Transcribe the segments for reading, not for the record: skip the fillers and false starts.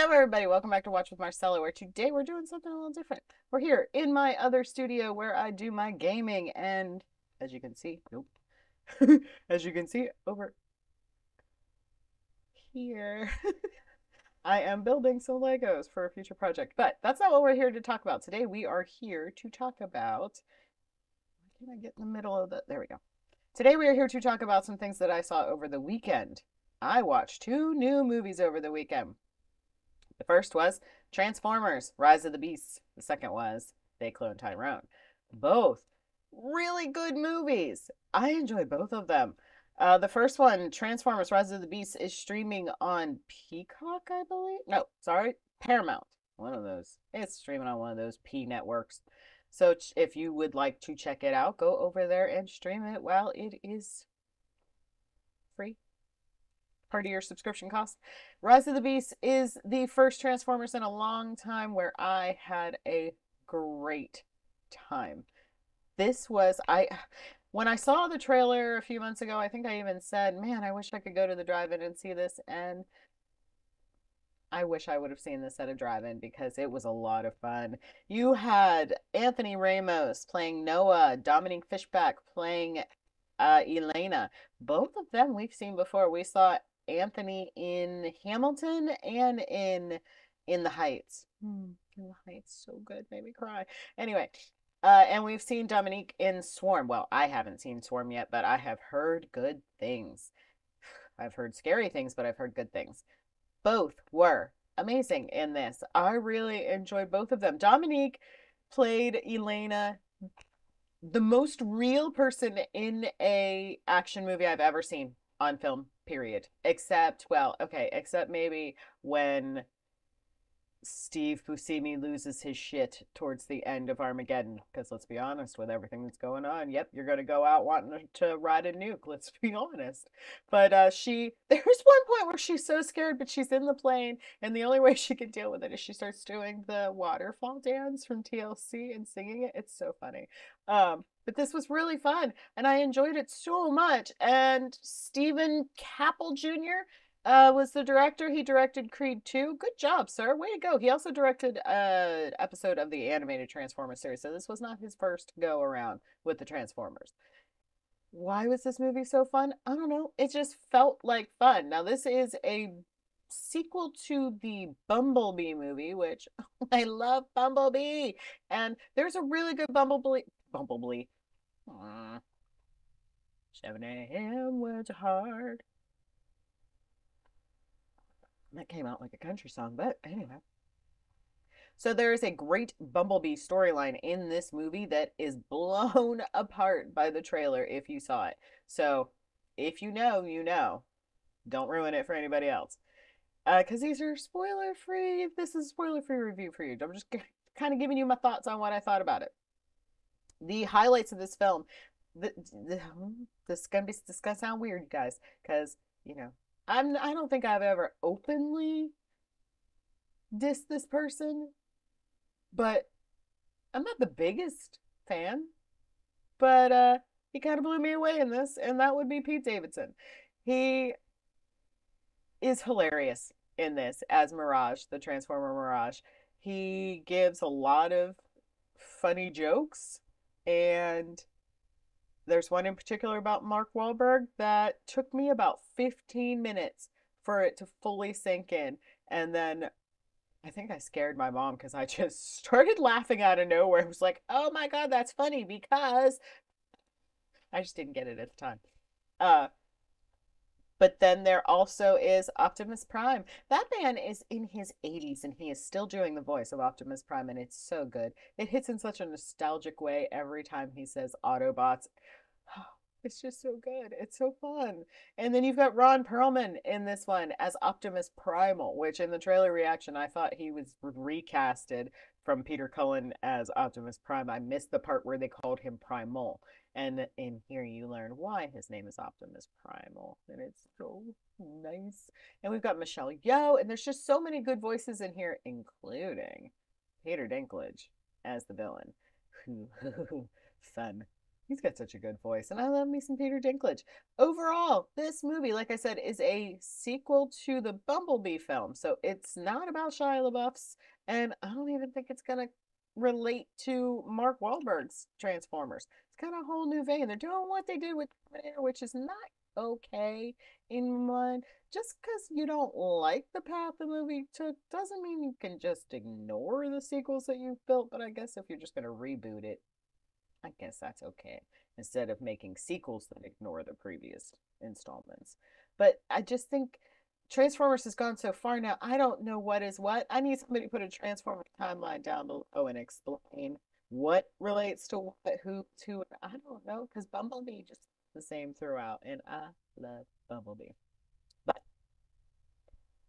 Hello, everybody. Welcome back to Watch with Marcella, where today we're doing something a little different. We're here in my other studio where I do my gaming, and as you can see, nope. As you can see over here, I am building some Legos for a future project. But that's not what we're here to talk about. Today we are here to talk about. Why can't I get in the middle of the. There we go. Today we are here to talk about some things that I saw over the weekend. I watched two new movies over the weekend. The first was Transformers: Rise of the Beasts. The second was They Clone Tyrone. Both really good movies. I enjoyed both of them. The first one, Transformers: Rise of the Beasts, is streaming on Peacock, I believe. No, sorry, Paramount. One of those. It's streaming on one of those P networks. So if you would like to check it out, go over there and stream it while it is free. Part of your subscription cost. Rise of the Beast is the first Transformers in a long time where I had a great time. This was when I saw the trailer a few months ago, I think I even said, "Man, I wish I could go to the drive-in and see this." And I wish I would have seen this at a drive-in because it was a lot of fun. You had Anthony Ramos playing Noah, Dominique Fishback playing Elena. Both of them we've seen before. We saw Anthony in Hamilton and in the Heights. In the Heights, so good, made me cry. Anyway, and we've seen Dominique in Swarm. Well, I haven't seen Swarm yet, but I have heard good things. I've heard scary things, but I've heard good things. Both were amazing in this. I really enjoyed both of them. Dominique played Elena, the most real person in a action movie I've ever seen on film, period. Except, well, okay, except maybe when Steve Buscemi loses his shit towards the end of Armageddon. Because let's be honest, with everything that's going on, yep, you're going to go out wanting to ride a nuke, let's be honest. But there's one point where she's so scared, but she's in the plane, and the only way she can deal with it is she starts doing the waterfall dance from TLC and singing it. It's so funny. But this was really fun, and I enjoyed it so much. And Stephen Caple Jr. Was the director. He directed Creed 2. Good job, sir. Way to go. He also directed an episode of the animated Transformers series, so this was not his first go around with the Transformers. Why was this movie so fun? I don't know. It just felt like fun. Now, this is a sequel to the Bumblebee movie, which I love Bumblebee. And there's a really good Bumblebee. 7 a.m. words are hard. That came out like a country song, but anyway. So there is a great Bumblebee storyline in this movie that is blown apart by the trailer if you saw it. So if you know, you know. Don't ruin it for anybody else. Because these are spoiler-free. This is a spoiler-free review for you. I'm just kind of giving you my thoughts on what I thought about it. The highlights of this film. This is gonna sound weird, guys, because you know I don't think I've ever openly dissed this person, but I'm not the biggest fan. But he kind of blew me away in this, and that would be Pete Davidson. He is hilarious in this as Mirage, the Transformer Mirage. He gives a lot of funny jokes, and there's one in particular about Mark Wahlberg that took me about 15 minutes for it to fully sink in. And then I think I scared my mom because I just started laughing out of nowhere. It was like, oh my God, that's funny, because I just didn't get it at the time. But then there also is Optimus Prime. That man is in his 80s and he is still doing the voice of Optimus Prime, and it's so good. It hits in such a nostalgic way every time he says Autobots. It's just so good. It's so fun. And then you've got Ron Perlman in this one as Optimus Primal, which in the trailer reaction, I thought he was recasted from Peter Cullen as Optimus Prime. I missed the part where they called him Primal. And in here you learn why his name is Optimus Primal. And it's so nice. And we've got Michelle Yeoh, and there's just so many good voices in here, including Peter Dinklage as the villain. Fun. He's got such a good voice, and I love me some Peter Dinklage. Overall, this movie, like I said, is a sequel to the Bumblebee film, so it's not about Shia LaBeouf's, and I don't even think it's gonna relate to Mark Wahlberg's Transformers. It's kind of a whole new vein. They're doing what they did with Terminator, which is not okay in mind. Just because you don't like the path the movie took doesn't mean you can just ignore the sequels that you've built. But I guess if you're just going to reboot it, I guess that's okay. Instead of making sequels that ignore the previous installments. But I just think Transformers has gone so far now. I don't know what is what. I need somebody to put a Transformers timeline down below and explain what relates to what, who, to. I don't know, because Bumblebee just the same throughout, and I love Bumblebee. But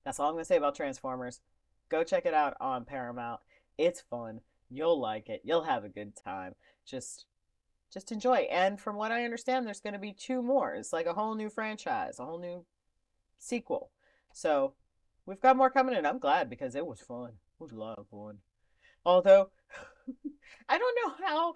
that's all I'm gonna say about Transformers. Go check it out on Paramount. It's fun. You'll like it. You'll have a good time. Just just enjoy. And from what I understand, there's going to be two more. It's like a whole new franchise, a whole new sequel. So we've got more coming in. I'm glad because it was fun. It was a lot of fun. Although I don't know how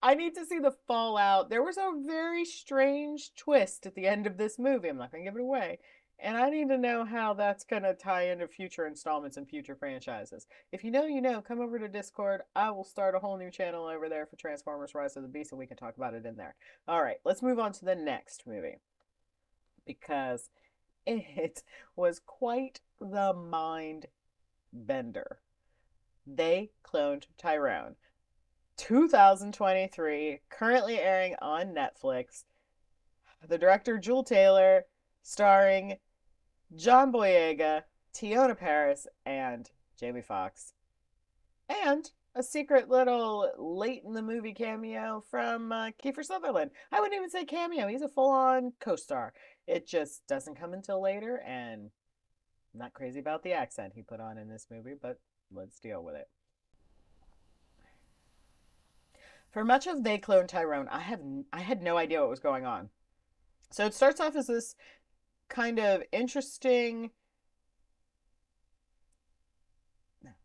I need to see the fallout. There was a very strange twist at the end of this movie. I'm not going to give it away. And I need to know how that's going to tie into future installments and future franchises. If you know, you know. Come over to Discord. I will start a whole new channel over there for Transformers Rise of the Beast, and we can talk about it in there. All right, let's move on to the next movie. Because it was quite the mind bender. They cloned Tyrone. 2023, currently airing on Netflix. The director, Jewel Taylor, starring John Boyega, Teyonah Parris, and Jamie Foxx. And a secret little late in the movie cameo from Kiefer Sutherland. I wouldn't even say cameo, he's a full on co star. It just doesn't come until later, and I'm not crazy about the accent he put on in this movie, but let's deal with it. For much of They Cloned Tyrone, I had no idea what was going on. So it starts off as this kind of interesting.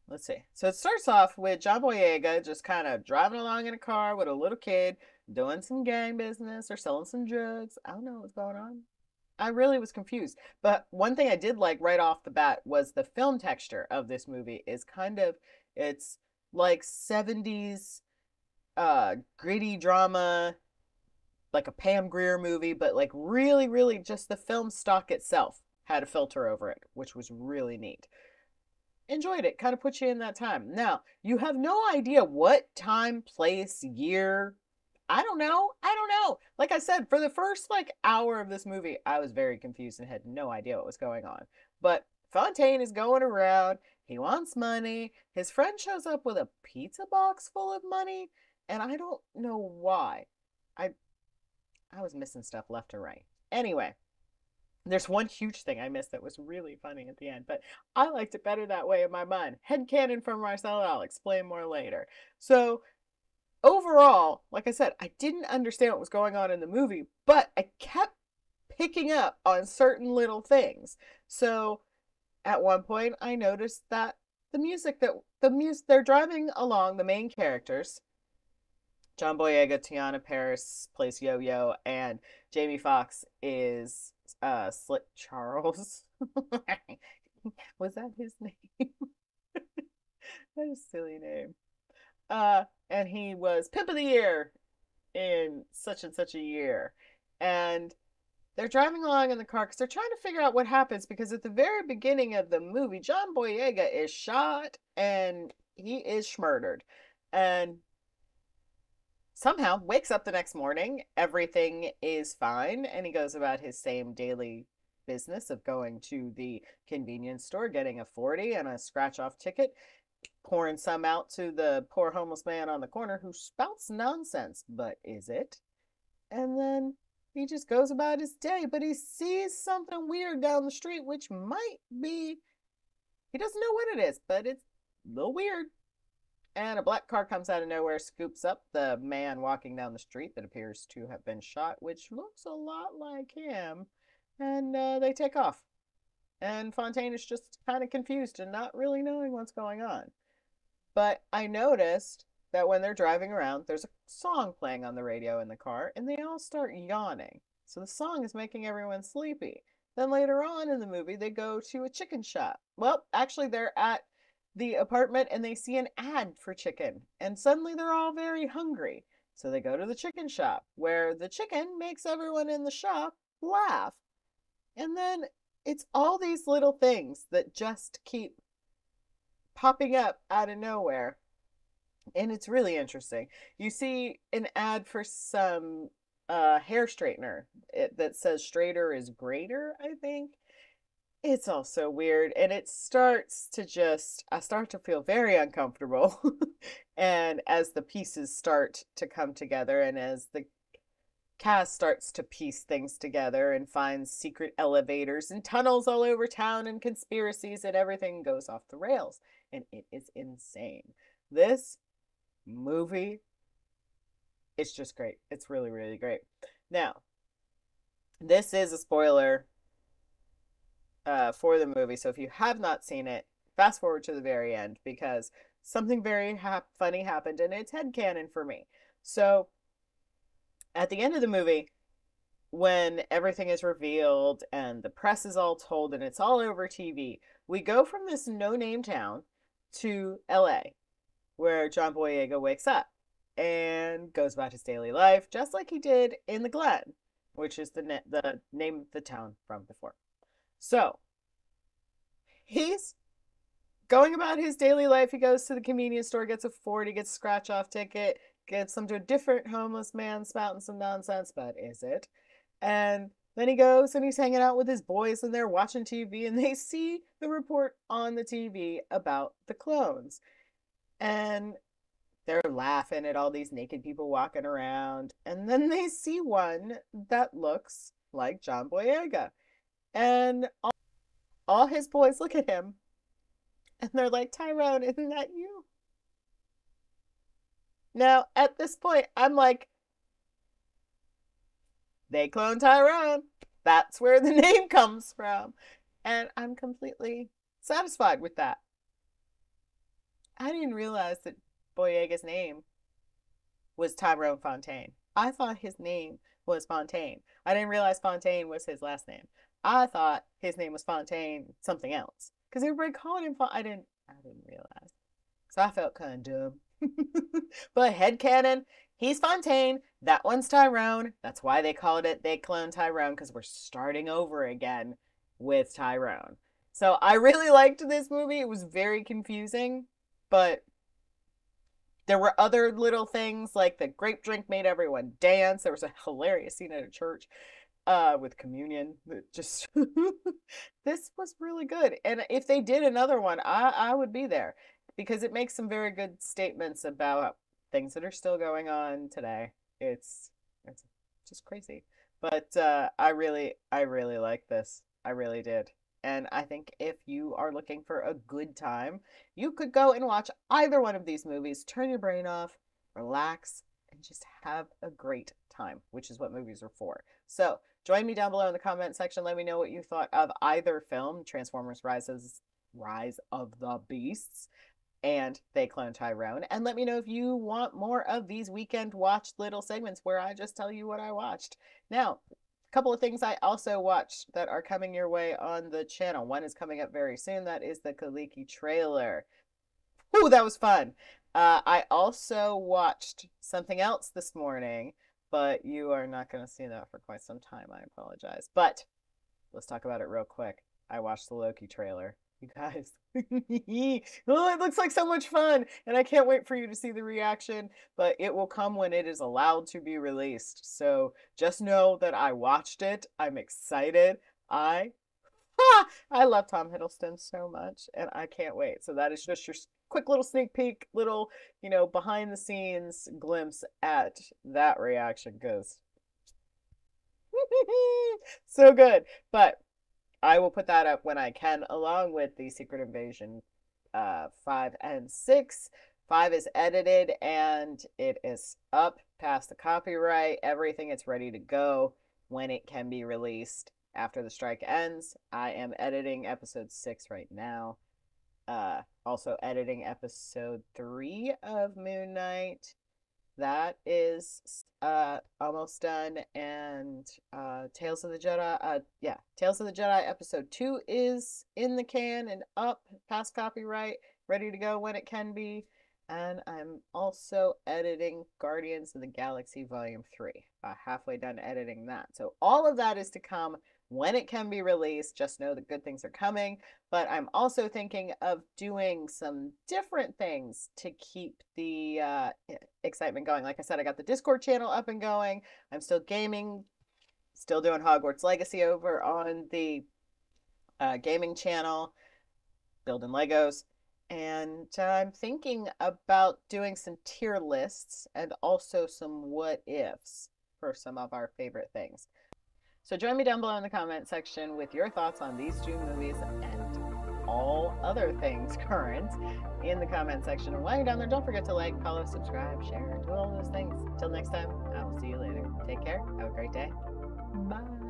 Let's see. So it starts off with John Boyega just kind of driving along in a car with a little kid, doing some gang business or selling some drugs. I don't know what's going on. I really was confused. But one thing I did like right off the bat was the film texture of this movie is kind of, it's like 70s gritty drama, like a Pam Grier movie, but like really, really just the film stock itself had a filter over it, which was really neat. Enjoyed it, kind of put you in that time. Now, you have no idea what time, place, year. I don't know. I don't know. Like I said, for the first like hour of this movie, I was very confused and had no idea what was going on. But Fontaine is going around. He wants money. His friend shows up with a pizza box full of money, and I don't know why. I I was missing stuff left and right. Anyway, there's one huge thing I missed that was really funny at the end, but I liked it better that way in my mind. Headcanon from Marcella, I'll explain more later. So, overall, like I said, I didn't understand what was going on in the movie, but I kept picking up on certain little things. So, at one point, I noticed that they're driving along, the main characters, John Boyega, Tiana Paris plays Yo-Yo, and Jamie Foxx is Slick Charles. Was that his name? That is a silly name. And he was Pimp of the Year in such and such a year. And they're driving along in the car because they're trying to figure out what happens because at the very beginning of the movie, John Boyega is shot and he is schmurdered. And somehow wakes up the next morning, everything is fine, and he goes about his same daily business of going to the convenience store, getting a 40 and a scratch off ticket, pouring some out to the poor homeless man on the corner who spouts nonsense, but is it? And then he just goes about his day, but he sees something weird down the street, which might be, he doesn't know what it is, but it's a little weird. And a black car comes out of nowhere, scoops up the man walking down the street that appears to have been shot, which looks a lot like him. And they take off. And Fontaine is just kind of confused and not really knowing what's going on. But I noticed that when they're driving around, there's a song playing on the radio in the car, and they all start yawning. So the song is making everyone sleepy. Then later on in the movie, they go to a chicken shop. Well, actually, they're at the apartment and they see an ad for chicken, and suddenly they're all very hungry. So they go to the chicken shop, where the chicken makes everyone in the shop laugh. And then it's all these little things that just keep popping up out of nowhere. And it's really interesting. You see an ad for some hair straightener that says straighter is greater, I think. It's all so weird. And it starts to just, I start to feel very uncomfortable. And as the pieces start to come together and as the cast starts to piece things together and finds secret elevators and tunnels all over town and conspiracies, and everything goes off the rails. And it is insane. This movie, it's just great. It's really, really great. Now, this is a spoiler for the movie, so if you have not seen it, fast forward to the very end, because something very funny happened, and it's headcanon for me. So, at the end of the movie, when everything is revealed and the press is all told and it's all over TV, we go from this no-name town to LA, where John Boyega wakes up and goes about his daily life just like he did in the Glen, which is the name of the town from before. So he's going about his daily life. He goes to the convenience store, gets a Ford, he gets a scratch-off ticket, gives them to a different homeless man spouting some nonsense, but is it? And then he goes and he's hanging out with his boys and they're watching TV and they see the report on the TV about the clones. And they're laughing at all these naked people walking around. And then they see one that looks like John Boyega. And all his boys look at him and they're like, Tyrone, isn't that you? Now, at this point, I'm like, they cloned Tyrone. That's where the name comes from. And I'm completely satisfied with that. I didn't realize that Boyega's name was Tyrone Fontaine. I thought his name was Fontaine. I didn't realize Fontaine was his last name. I thought his name was Fontaine something else. Because everybody called him Fontaine. I didn't realize. So I felt kind of dumb. But headcanon, he's Fontaine. That one's Tyrone. That's why they called it They Cloned Tyrone, because we're starting over again with Tyrone. So I really liked this movie. It was very confusing, but there were other little things, like the grape drink made everyone dance. There was a hilarious scene at a church with communion. Just this was really good. And if they did another one, I would be there, because it makes some very good statements about things that are still going on today. It's just crazy. But I really like this. I really did. And I think if you are looking for a good time, you could go and watch either one of these movies, turn your brain off, relax, and just have a great time, which is what movies are for. So join me down below in the comment section. Let me know what you thought of either film, Transformers Rise of the Beasts and They Clone Tyrone. And let me know if you want more of these weekend watch little segments where I just tell you what I watched. Now, a couple of things I also watched that are coming your way on the channel. One is coming up very soon. That is the Kaliki trailer. Ooh, that was fun. I also watched something else this morning, but you are not going to see that for quite some time. I apologize. But let's talk about it real quick. I watched the Loki trailer. You guys, oh, it looks like so much fun, and I can't wait for you to see the reaction, but it will come when it is allowed to be released. So just know that I watched it. I'm excited. I love Tom Hiddleston so much, and I can't wait. So that is just your quick little sneak peek, little, behind the scenes glimpse at that reaction, because so good. But I will put that up when I can, along with the Secret Invasion 5 and 6. 5 is edited and it is up past the copyright. Everything, it's ready to go when it can be released after the strike ends. I am editing episode 6 right now. Also editing episode 3 of Moon Knight. That is almost done, and Tales of the Jedi, Tales of the Jedi episode 2 is in the can and up past copyright, ready to go when it can be. And I'm also editing Guardians of the Galaxy Volume 3. Halfway done editing that. So all of that is to come when it can be released. Just know that good things are coming. But I'm also thinking of doing some different things to keep the excitement going. Like I said, I got the Discord channel up and going. I'm still gaming, still doing Hogwarts Legacy over on the gaming channel, building Legos. And I'm thinking about doing some tier lists and also some what ifs for some of our favorite things. So join me down below in the comment section with your thoughts on these two movies and all other things current in the comment section. And while you're down there, don't forget to like, follow, subscribe, share, do all those things. Till next time, I will see you later. Take care. Have a great day. Bye.